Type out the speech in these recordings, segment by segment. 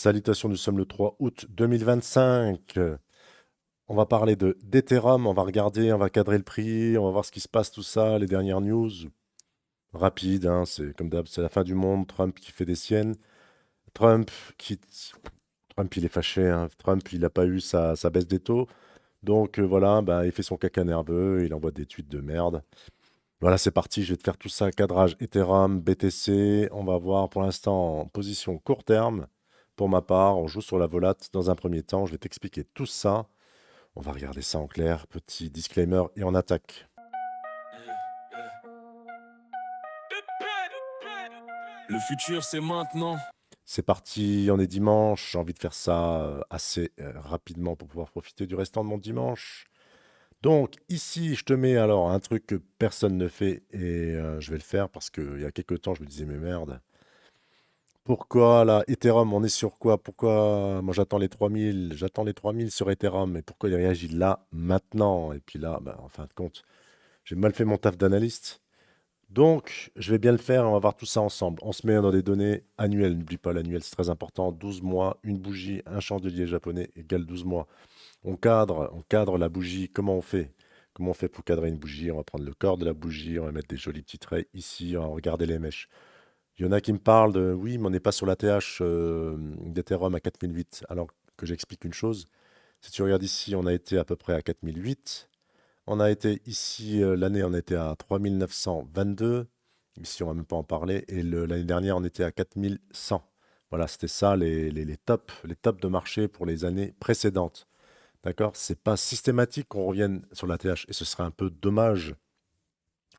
Salutations, nous sommes le 3 août 2025. On va parler d'Ethereum, on va regarder, on va cadrer le prix, on va voir ce qui se passe, tout ça, les dernières news. Rapide, hein, c'est comme d'hab, c'est la fin du monde. Trump qui fait des siennes. Trump qui. Trump, il est fâché, hein. Trump, il n'a pas eu sa baisse des taux. Donc voilà, bah, il fait son caca nerveux, il envoie des tweets de merde. Voilà, c'est parti, je vais te faire tout ça, cadrage Ethereum, BTC. On va voir pour l'instant en position court terme. Pour ma part, on joue sur la volate dans un premier temps. Je vais t'expliquer tout ça. On va regarder ça en clair. Petit disclaimer et on attaque. Le futur, c'est maintenant. C'est parti, on est dimanche. J'ai envie de faire ça assez rapidement pour pouvoir profiter du restant de mon dimanche. Donc ici, je te mets alors un truc que personne ne fait et je vais le faire parce qu'il y a quelques temps, je me disais, mais merde. Pourquoi là, Ethereum, on est sur quoi? Pourquoi moi j'attends les 3000 sur Ethereum, mais pourquoi il réagit là, maintenant? Et puis là, bah, en fin de compte, j'ai mal fait mon taf d'analyste. Donc, je vais bien le faire, on va voir tout ça ensemble. On se met dans des données annuelles, n'oublie pas l'annuel, c'est très important. 12 mois, une bougie, un chandelier japonais égale 12 mois. On cadre la bougie, comment on fait? Comment on fait pour cadrer une bougie? On va prendre le corps de la bougie, on va mettre des jolis petits traits ici, on va regarder les mèches. Il y en a qui me parlent de oui, mais on n'est pas sur la TH d'Ethereum à 4008. Alors que j'explique une chose, si tu regardes ici, on a été à peu près à 4008. On a été ici, l'année, on était à 3922. Ici, on va même pas en parler. Et l'année dernière, on était à 4100. Voilà, c'était ça les tops de marché pour les années précédentes. D'accord? C'est pas systématique qu'on revienne sur la TH. Et ce serait un peu dommage,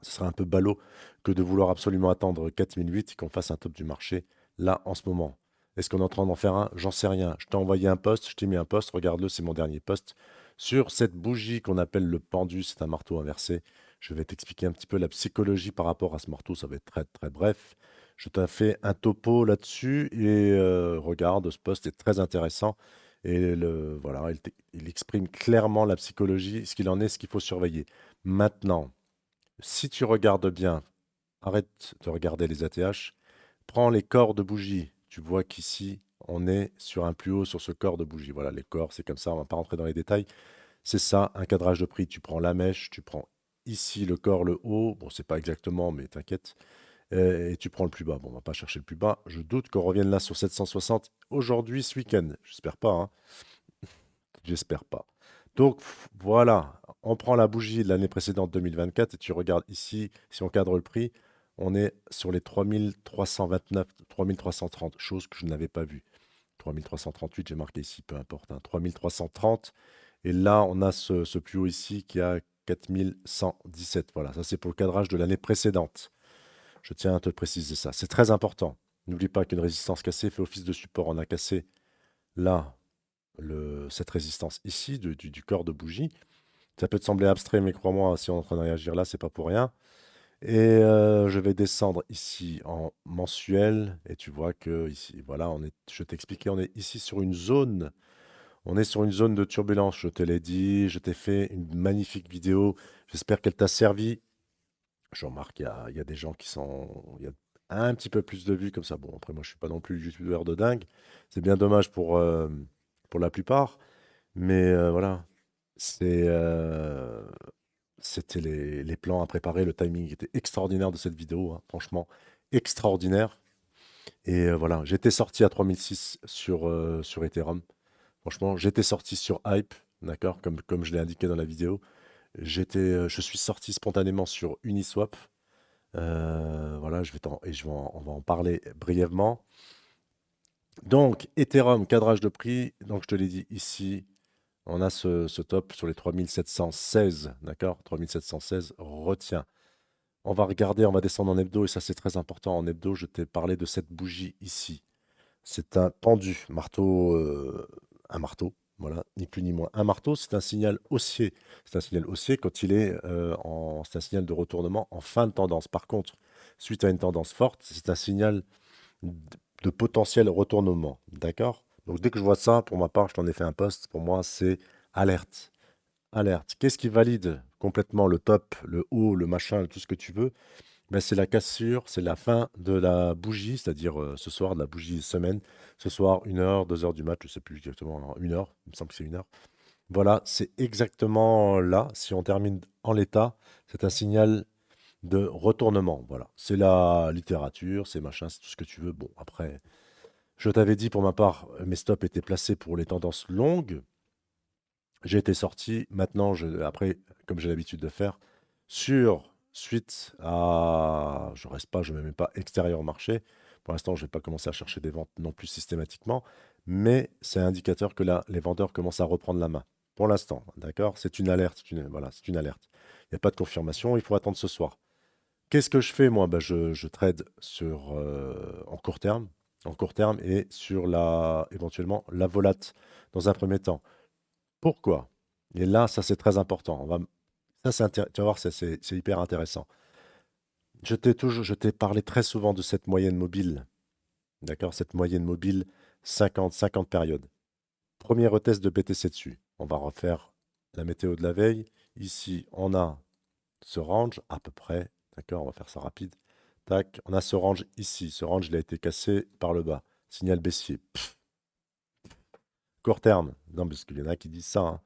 ce serait un peu ballot que de vouloir absolument attendre 4008 et qu'on fasse un top du marché là en ce moment. Est-ce qu'on est en train d'en faire un? J'en sais rien. Je t'ai envoyé un post, je t'ai mis un post, regarde-le, c'est mon dernier post. Sur cette bougie qu'on appelle le pendu, c'est un marteau inversé. Je vais t'expliquer un petit peu la psychologie par rapport à ce marteau, ça va être très très bref. Je t'ai fait un topo là-dessus et regarde, ce post est très intéressant. Et voilà, il exprime clairement la psychologie, ce qu'il en est, ce qu'il faut surveiller. Maintenant, si tu regardes bien, arrête de regarder les ATH, prends les corps de bougie. Tu vois qu'ici, on est sur un plus haut sur ce corps de bougie. Voilà, les corps, c'est comme ça, on ne va pas rentrer dans les détails. C'est ça, un cadrage de prix. Tu prends la mèche, tu prends ici le corps, le haut. Bon, c'est pas exactement, mais t'inquiète. Et tu prends le plus bas. Bon, on va pas chercher le plus bas. Je doute qu'on revienne là sur 760 aujourd'hui, ce week-end. J'espère pas, hein. J'espère pas. Donc voilà, on prend la bougie de l'année précédente 2024 et tu regardes ici, si on cadre le prix, on est sur les 3329, 3330, chose que je n'avais pas vue. 3338, j'ai marqué ici, peu importe, hein, 3330. Et là, on a ce plus haut ici qui a 4117. Voilà, ça c'est pour le cadrage de l'année précédente. Je tiens à te préciser ça. C'est très important. N'oublie pas qu'une résistance cassée fait office de support. On a cassé là cette résistance ici du corps de bougie. Ça peut te sembler abstrait, mais crois-moi, si on est en train de réagir là, c'est pas pour rien. Et je vais descendre ici en mensuel, et tu vois que ici, voilà, je t'ai expliqué, on est ici sur une zone. On est sur une zone de turbulence, je te l'ai dit, je t'ai fait une magnifique vidéo. J'espère qu'elle t'a servi. Je remarque qu'il y a des gens qui sont. Il y a un petit peu plus de vues comme ça. Bon, après, moi, je suis pas non plus youtubeur de dingue. C'est bien dommage pour la plupart. Mais voilà, c'est, c'était les plans à préparer. Le timing était extraordinaire de cette vidéo, hein, franchement, extraordinaire. Et voilà, j'étais sorti à 3006 sur Ethereum. Franchement, j'étais sorti sur Hype, d'accord, comme je l'ai indiqué dans la vidéo. Je suis sorti spontanément sur Uniswap. Voilà, on va en parler brièvement. Donc, Ethereum, cadrage de prix. Donc, je te l'ai dit ici, on a ce top sur les 3716, d'accord? 3716, retiens. On va regarder, on va descendre en hebdo, et ça c'est très important. En hebdo, je t'ai parlé de cette bougie ici. C'est un pendu, un marteau, voilà, ni plus ni moins. Un marteau, c'est un signal haussier. C'est un signal haussier quand il est c'est un signal de retournement en fin de tendance. Par contre, suite à une tendance forte, c'est un signal de potentiel retournement, d'accord? Donc dès que je vois ça, pour ma part, je t'en ai fait un post, pour moi, c'est alerte. Alerte. Qu'est-ce qui valide complètement le top, le haut, le machin, tout ce que tu veux? Mais c'est la cassure, c'est la fin de la bougie, c'est-à-dire ce soir, de la bougie semaine. Ce soir, 1 heure, 2 heures du match, je ne sais plus exactement, alors, 1 heure, il me semble que c'est 1 heure. Voilà, c'est exactement là. Si on termine en l'état, c'est un signal de retournement. Voilà, c'est la littérature, c'est machin, c'est tout ce que tu veux. Bon, après, je t'avais dit pour ma part, mes stops étaient placés pour les tendances longues. J'ai été sorti. Maintenant, après, comme j'ai l'habitude de faire, suite à, je reste pas, je ne me mets pas extérieur au marché. Pour l'instant, je ne vais pas commencer à chercher des ventes non plus systématiquement, mais c'est un indicateur que là, les vendeurs commencent à reprendre la main. Pour l'instant, d'accord? C'est une alerte, voilà, c'est une alerte. Il n'y a pas de confirmation, il faut attendre ce soir. Qu'est-ce que je fais moi? Ben, je trade en court terme et sur éventuellement la volate dans un premier temps. Pourquoi? Et là, ça c'est très important. Tu vas voir, c'est hyper intéressant. Je t'ai parlé très souvent de cette moyenne mobile, d'accord? Cette moyenne mobile 50 périodes. Premier retest de BTC dessus. On va refaire la météo de la veille. Ici, on a ce range à peu près, d'accord? On va faire ça rapide. Tac, on a ce range ici. Ce range, il a été cassé par le bas. Signal baissier. Court terme. Non, parce qu'il y en a qui disent ça, hein.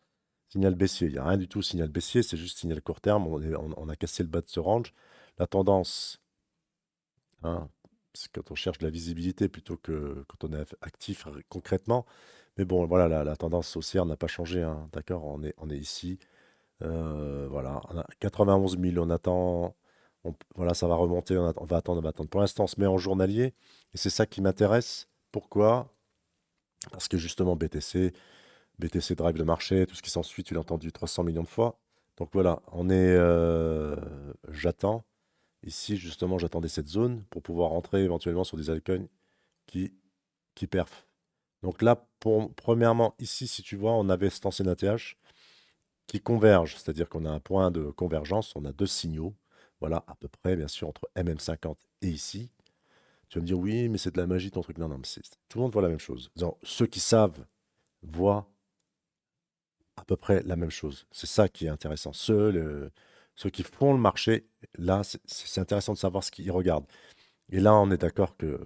Signal baissier. Il n'y a rien du tout, signal baissier, c'est juste signal court terme. On a cassé le bas de ce range. La tendance, hein, c'est quand on cherche de la visibilité plutôt que quand on est actif concrètement. Mais bon, voilà, la tendance haussière n'a pas changé, hein, d'accord? On est ici. Voilà, on a 91 000, on attend. Voilà, ça va remonter, on va attendre, on va attendre. Pour l'instant, on se met en journalier et c'est ça qui m'intéresse. Pourquoi? Parce que justement, BTC drive le marché, tout ce qui s'ensuit, tu l'as entendu 300 millions de fois. Donc voilà, j'attends. Ici, justement, j'attendais cette zone pour pouvoir rentrer éventuellement sur des altcoins qui, qui perfent. Donc là, premièrement, ici, si tu vois, on avait cet ancien ATH qui converge, c'est-à-dire qu'on a un point de convergence, on a deux signaux, voilà, à peu près, bien sûr, entre MM50 et ici. Tu vas me dire, oui, mais c'est de la magie ton truc. Non, non, mais tout le monde voit la même chose. Ceux qui savent voient à peu près la même chose. C'est ça qui est intéressant. Ceux qui font le marché, là, c'est intéressant de savoir ce qu'ils regardent. Et là, on est d'accord que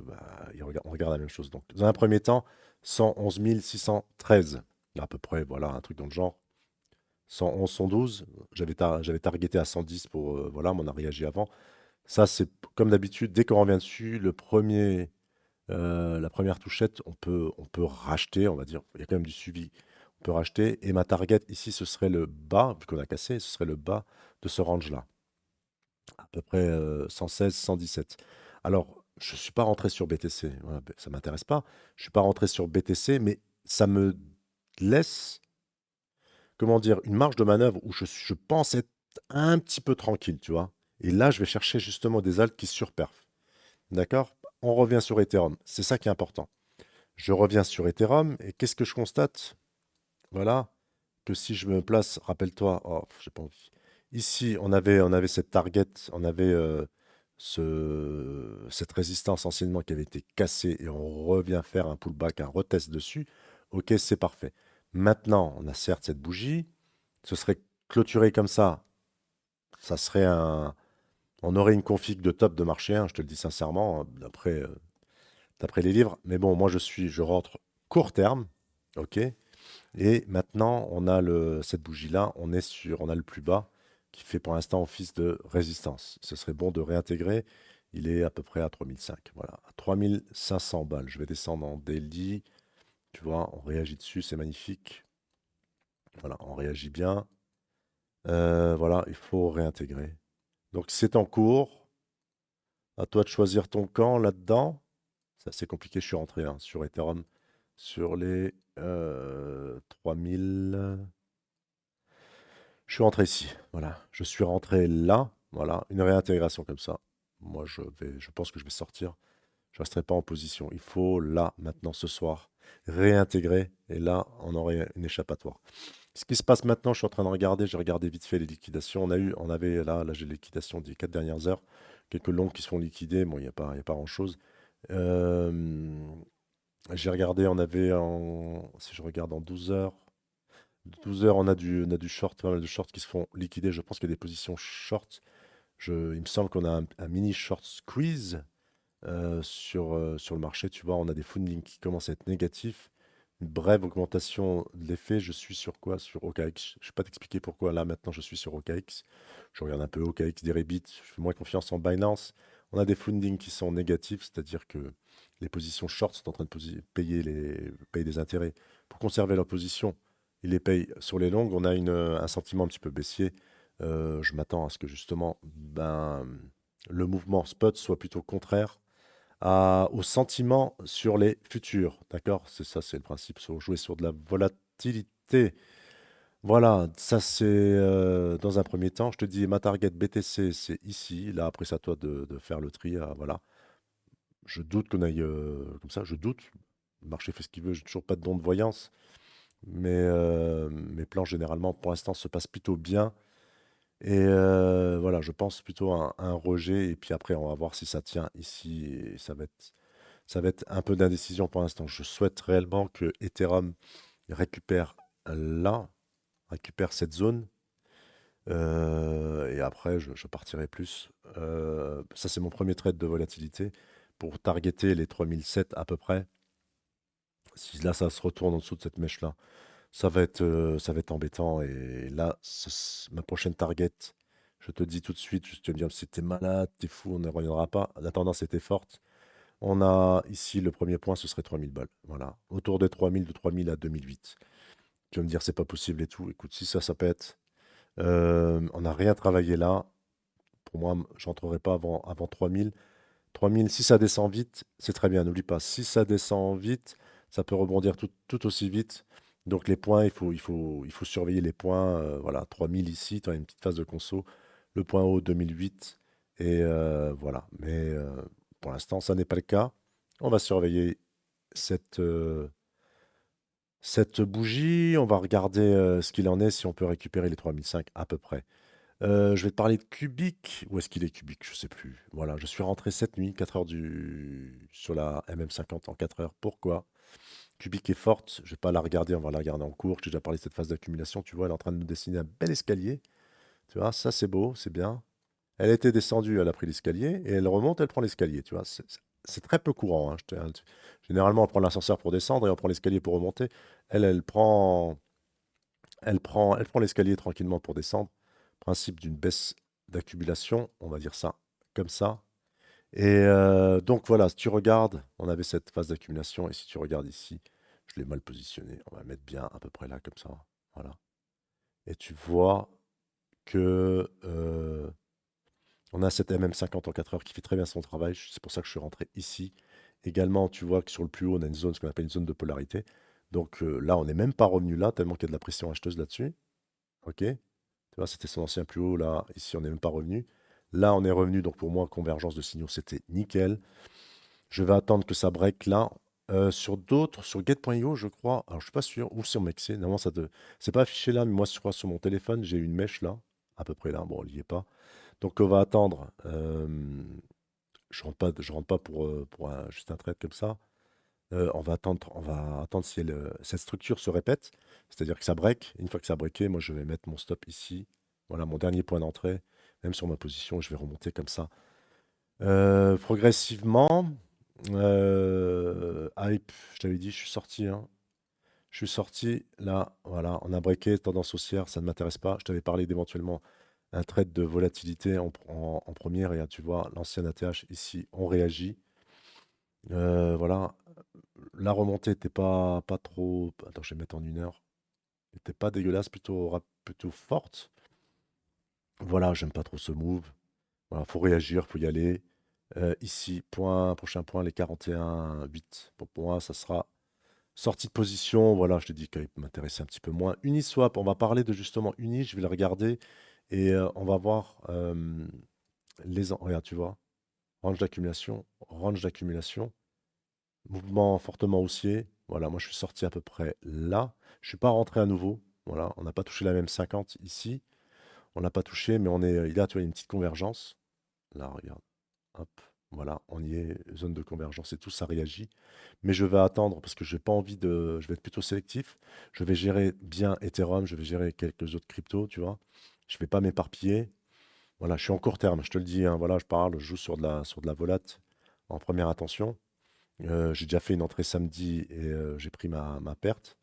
on regarde la même chose. Donc, dans un premier temps, 111 613, à peu près, voilà, un truc dans le genre. 111, 112, j'avais targeté à 110 pour, voilà, mais on a réagi avant. Ça, c'est comme d'habitude, dès qu'on revient dessus, la première touchette, on peut racheter, on va dire. Il y a quand même du suivi. On peut racheter. Et ma target ici, ce serait le bas, vu qu'on a cassé, ce serait le bas de ce range-là. À peu près 116, 117. Alors, je ne suis pas rentré sur BTC. Voilà, ça ne m'intéresse pas. Je ne suis pas rentré sur BTC, mais ça me laisse, comment dire, une marge de manœuvre où je pense être un petit peu tranquille, tu vois. Et là, je vais chercher justement des altes qui surperfent. D'accord? On revient sur Ethereum. C'est ça qui est important. Je reviens sur Ethereum et qu'est-ce que je constate? Voilà, que si je me place, rappelle-toi, oh, j'ai pas envie. Ici, on avait cette target, on avait cette résistance anciennement qui avait été cassée et on revient faire un pullback, un retest dessus. Ok, c'est parfait. Maintenant, on a certes cette bougie, ce serait clôturé comme ça serait on aurait une config de top de marché, hein, je te le dis sincèrement, hein, d'après les livres. Mais bon, moi je rentre court terme, ok. Et maintenant, on a cette bougie-là, on a le plus bas qui fait pour l'instant office de résistance. Ce serait bon de réintégrer. Il est à peu près à 3005. Voilà, à 3500 balles. Je vais descendre en daily. Tu vois, on réagit dessus, c'est magnifique. Voilà, on réagit bien. Voilà, il faut réintégrer. Donc c'est en cours. À toi de choisir ton camp là-dedans. C'est assez compliqué, je suis rentré hein, sur Ethereum sur les 3000. Je suis rentré ici, voilà. Je suis rentré là, voilà, une réintégration comme ça. Moi, je pense que je vais sortir. Je ne resterai pas en position. Il faut là, maintenant, ce soir, réintégrer. Et là, on aurait une échappatoire. Ce qui se passe maintenant, je suis en train de regarder. J'ai regardé vite fait les liquidations. On avait là, j'ai les liquidations des 4 dernières heures. Quelques longues qui se font liquider. Bon, il y a pas grand-chose. Euh, j'ai regardé, si je regarde en 12 heures. 12 heures, on a du short, pas mal de shorts qui se font liquider. Je pense qu'il y a des positions short. Il me semble qu'on a un mini short squeeze sur le marché. Tu vois, on a des fundings qui commencent à être négatifs. Une brève augmentation de l'effet. Je suis sur quoi? Sur OKX. Je ne vais pas t'expliquer pourquoi là maintenant je suis sur OKX. Je regarde un peu OKX, des Rebit. Je fais moins confiance en Binance. On a des fundings qui sont négatifs, c'est-à-dire que les positions short sont en train de payer des intérêts pour conserver leur position. Ils les payent sur les longues. On a un sentiment un petit peu baissier. Je m'attends à ce que justement le mouvement spot soit plutôt contraire au sentiment sur les futurs. D'accord? C'est ça, c'est le principe. Jouer sur de la volatilité. Voilà, ça c'est dans un premier temps. Je te dis, ma target BTC, c'est ici. Là, après, c'est à toi de faire le tri. Voilà. Je doute qu'on aille comme ça. Je doute. Le marché fait ce qu'il veut. J'ai toujours pas de don de voyance. Mais mes plans, généralement, pour l'instant, se passent plutôt bien. Et voilà, je pense plutôt à un rejet. Et puis après, on va voir si ça tient ici. Et ça va être un peu d'indécision pour l'instant. Je souhaite réellement que Ethereum récupère là, récupère cette zone. Et après, je partirai plus. Ça, c'est mon premier trade de volatilité pour targeter les 3007 à peu près. Si là, ça se retourne en dessous de cette mèche-là, ça va être embêtant. Et là, ma prochaine target, je te dis tout de suite, tu vas me dire, si t'es malade, t'es fou, on ne reviendra pas. La tendance était forte. On a ici le premier point, ce serait 3000 balles. Voilà. Autour de 3000, de 3000 à 2008. Tu vas me dire, c'est pas possible et tout. Écoute, si ça pète, on n'a rien travaillé là. Pour moi, j'entrerai pas avant 3000. 3000, si ça descend vite, c'est très bien. N'oublie pas, si ça descend vite, ça peut rebondir tout aussi vite. Donc les points, il faut surveiller les points. Voilà, 3000 ici, tu as une petite phase de conso. Le point haut, 2008. Et voilà. Mais pour l'instant, ça n'est pas le cas. On va surveiller cette, cette bougie. On va regarder ce qu'il en est, si on peut récupérer les 3005 à peu près. Je vais te parler de Cubic. Où est-ce qu'il est Cubic? Je sais plus. Voilà, je suis rentré cette nuit, 4 heures sur la MM50 en 4 heures. Pourquoi? Cubic est forte. Je vais pas la regarder, on va la regarder en cours. J'ai déjà parlé de cette phase d'accumulation. Tu vois, elle est en train de nous dessiner un bel escalier. Tu vois, ça c'est beau, c'est bien. Elle était descendue, elle a pris l'escalier et elle remonte, elle prend l'escalier. Tu vois, c'est très peu courant, hein. Généralement, on prend l'ascenseur pour descendre et on prend l'escalier pour remonter. Elle prend l'escalier tranquillement pour descendre. Principe d'une baisse d'accumulation, on va dire ça comme ça. Et donc voilà, si tu regardes, on avait cette phase d'accumulation. Et si tu regardes ici, je l'ai mal positionné. On va mettre bien à peu près là, comme ça. Voilà. Et tu vois que on a cette MM50 en 4 heures qui fait très bien son travail. C'est pour ça que je suis rentré ici. Également, tu vois que sur le plus haut, on a une zone, ce qu'on appelle une zone de polarité. Donc là, on n'est même pas revenu là, tellement qu'il y a de la pression acheteuse là-dessus. OK? Tu vois, c'était son ancien plus haut. Là, ici, on n'est même pas revenu. Là, on est revenu. Donc pour moi, convergence de signaux, c'était nickel. Je vais attendre que ça break là. Sur d'autres, sur Get.io, je crois. Alors, je suis pas sûr. Ou sur Mexi. Normalement, c'est pas affiché là, mais moi, je crois sur mon téléphone, j'ai une mèche là, à peu près là. Bon, il n'y est pas. Donc, on va attendre. Je rentre pas pour juste un trade comme ça. On va attendre si cette structure se répète, c'est-à-dire que ça break. Une fois que ça a breaké, moi je vais mettre mon stop ici. Voilà mon dernier point d'entrée. Même sur ma position, je vais remonter comme ça. Progressivement. Hype, je t'avais dit, je suis sorti, hein. Je suis sorti là, voilà, on a breaké, tendance haussière, ça ne m'intéresse pas. Je t'avais parlé d'éventuellement un trade de volatilité en première, et là, tu vois, l'ancien ATH ici, on réagit. Voilà, la remontée n'était pas trop. Attends, je vais mettre en 1 heure. N'était pas dégueulasse, plutôt forte. Voilà, j'aime pas trop ce move. Voilà, faut réagir, faut y aller. Ici, prochain point, les 41,8. Pour moi, ça sera sortie de position. Voilà, je te dis qu'il m'intéressait un petit peu moins. Uniswap, on va parler de justement Uni, je vais le regarder et on va voir regarde, tu vois, range d'accumulation. Mouvement fortement haussier. Voilà, moi je suis sorti à peu près là. Je suis pas rentré à nouveau. Voilà, on n'a pas touché la même 50 ici. On n'a pas touché, mais il y a, tu vois, une petite convergence. Là, regarde. Hop, voilà, on y est. Zone de convergence et tout, ça réagit. Mais je vais attendre parce que j'ai pas envie de. Je vais être plutôt sélectif. Je vais gérer bien Ethereum, je vais gérer quelques autres cryptos, tu vois. Je vais pas m'éparpiller. Voilà, je suis en court terme, je te le dis, hein, voilà, je parle, je joue sur de la volat en première intention. J'ai déjà fait une entrée samedi et j'ai pris ma perte.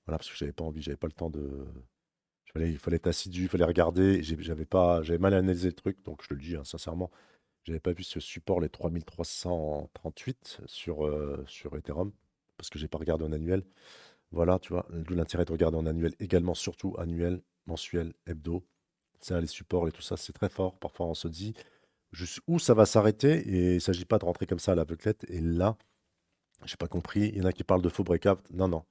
Voilà, parce que j'avais pas envie, j'avais pas le temps de. Il fallait être assidu, il fallait regarder. J'avais mal analysé le truc, donc je te le dis, hein, sincèrement, j'avais pas vu ce support, les 3338 sur Ethereum, parce que j'ai pas regardé en annuel. Voilà, tu vois, d'où l'intérêt de regarder en annuel également, surtout annuel, mensuel, hebdo. Ça, les supports et tout ça, c'est très fort. Parfois, on se dit où ça va s'arrêter et il ne s'agit pas de rentrer comme ça à l'aveuglette. Et là, j'ai pas compris. Il y en a qui parlent de faux breakout. Non, non,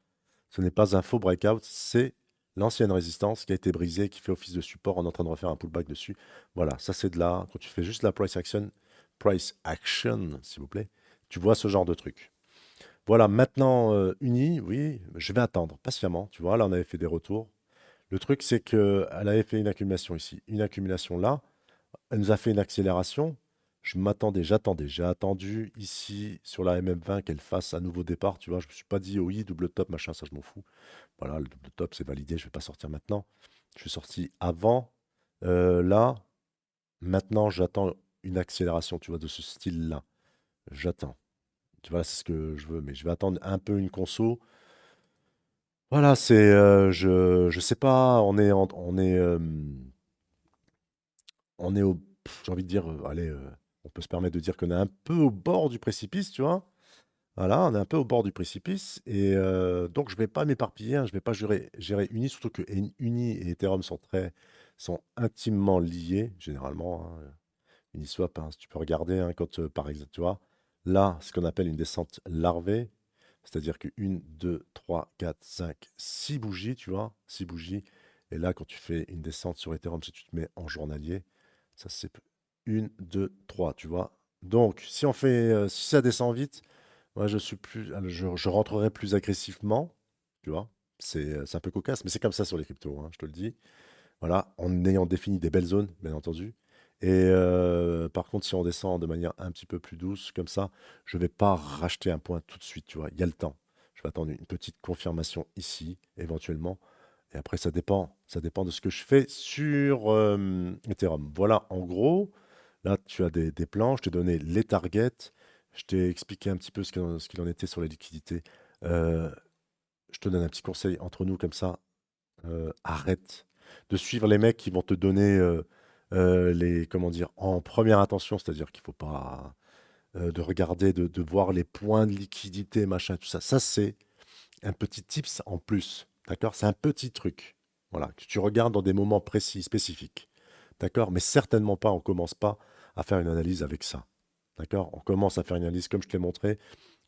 ce n'est pas un faux breakout, c'est l'ancienne résistance qui a été brisée, qui fait office de support. On est en train de refaire un pullback dessus. Voilà, ça c'est de là. Quand tu fais juste la price action, s'il vous plaît, tu vois ce genre de truc. Voilà, maintenant, Uni, oui, je vais attendre patiemment. Tu vois, là, on avait fait des retours. Le truc, c'est qu'elle avait fait une accumulation ici, une accumulation là. Elle nous a fait une accélération. J'attendais. J'ai attendu ici sur la MM20 qu'elle fasse un nouveau départ. Tu vois, je me suis pas dit, oh oui, double top, machin, ça je m'en fous. Voilà, le double top, c'est validé, je vais pas sortir maintenant. Je suis sorti avant. Là, maintenant, j'attends une accélération, tu vois, de ce style-là. J'attends. Tu vois, c'est ce que je veux, mais je vais attendre un peu une conso. Voilà, je sais pas, on est au, j'ai envie de dire, allez, on peut se permettre de dire qu'on est un peu au bord du précipice, tu vois. Voilà, on est un peu au bord du précipice et donc je vais pas m'éparpiller, hein, je vais pas gérer Uni, surtout que Uni et Ethereum sont intimement liés généralement, hein. Uniswap, hein, si tu peux regarder, hein, quand par exemple, tu vois, là, ce qu'on appelle une descente larvée, c'est-à-dire que 1, 2, 3, 4, 5, 6 bougies, tu vois, 6 bougies. Et là, quand tu fais une descente sur Ethereum, si tu te mets en journalier, ça c'est 1, 2, 3, tu vois. Donc, si ça descend vite, moi je rentrerai plus agressivement, tu vois. C'est un peu cocasse, mais c'est comme ça sur les cryptos, hein, je te le dis. Voilà, en ayant défini des belles zones, bien entendu. Et par contre, si on descend de manière un petit peu plus douce, comme ça, je ne vais pas racheter un point tout de suite, tu vois. Il y a le temps. Je vais attendre une petite confirmation ici, éventuellement. Et après, ça dépend de ce que je fais sur Ethereum. Voilà, en gros, là, tu as des plans. Je t'ai donné les targets. Je t'ai expliqué un petit peu ce qu'il en était sur les liquidités. Euh, je te donne un petit conseil entre nous, comme ça. Arrête de suivre les mecs qui vont te donner comment dire, en première intention, c'est-à-dire qu'il faut pas de regarder, de voir les points de liquidité, machin, tout ça. Ça, c'est un petit tips en plus, d'accord? C'est un petit truc, voilà, que tu regardes dans des moments précis, spécifiques, d'accord? Mais certainement pas, on commence pas à faire une analyse avec ça, d'accord? On commence à faire une analyse, comme je t'ai montré,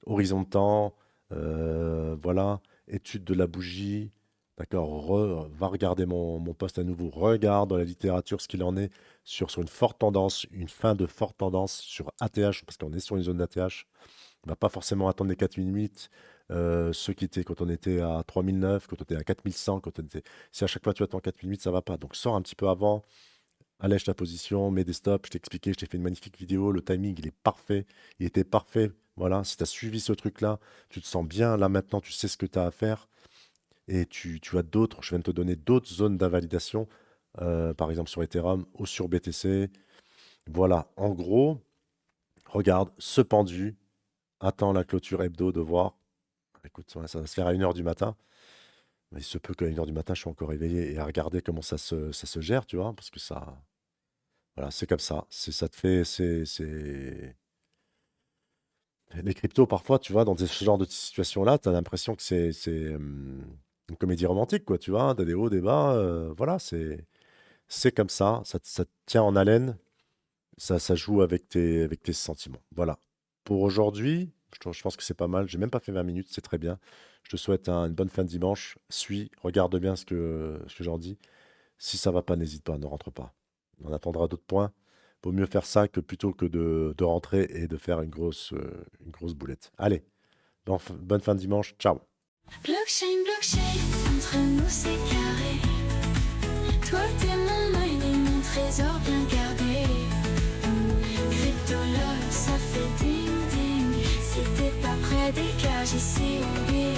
horizon de temps, voilà, étude de la bougie, d'accord, va regarder mon post à nouveau, regarde dans la littérature ce qu'il en est sur une forte tendance, une fin de forte tendance sur ATH, parce qu'on est sur une zone d'ATH, on va pas forcément attendre les 4008, ceux qui étaient quand on était à 3009, quand on était à 4100, si à chaque fois tu attends 4008, ça va pas, donc sors un petit peu avant, allège ta position, mets des stops, je t'ai expliqué, je t'ai fait une magnifique vidéo, le timing il est parfait, il était parfait. Voilà, si tu as suivi ce truc-là, tu te sens bien, là maintenant tu sais ce que tu as à faire et tu as d'autres, je viens de te donner d'autres zones d'invalidation, par exemple sur Ethereum ou sur BTC. Voilà, en gros, regarde ce pendu, attends la clôture hebdo de voir. Écoute, ouais, ça va se faire à 1 heure du matin. Mais il se peut qu'à 1 heure du matin, je suis encore éveillé et à regarder comment ça se gère, tu vois, parce que ça, voilà, c'est comme ça. Ça te fait. Les cryptos, parfois, tu vois, dans ce genre de situation-là, tu as l'impression que une comédie romantique, quoi, tu vois. Tu as des hauts, des bas. Voilà, c'est comme ça te tient en haleine. Ça joue avec tes sentiments. Voilà. Pour aujourd'hui, je pense que c'est pas mal. J'ai même pas fait 20 minutes, c'est très bien. Je te souhaite une bonne fin de dimanche. Regarde bien ce que j'en dis. Si ça va pas, n'hésite pas, ne rentre pas. On attendra d'autres points. Vaut mieux faire ça que plutôt que de rentrer et de faire une grosse boulette. Allez, bonne fin de dimanche. Ciao. Blockchain, blockchain, entre nous c'est carré. Toi t'es mon mine et mon trésor bien gardé. Crypto love, ça fait ding ding. Si t'es pas près, dégage ici, oui.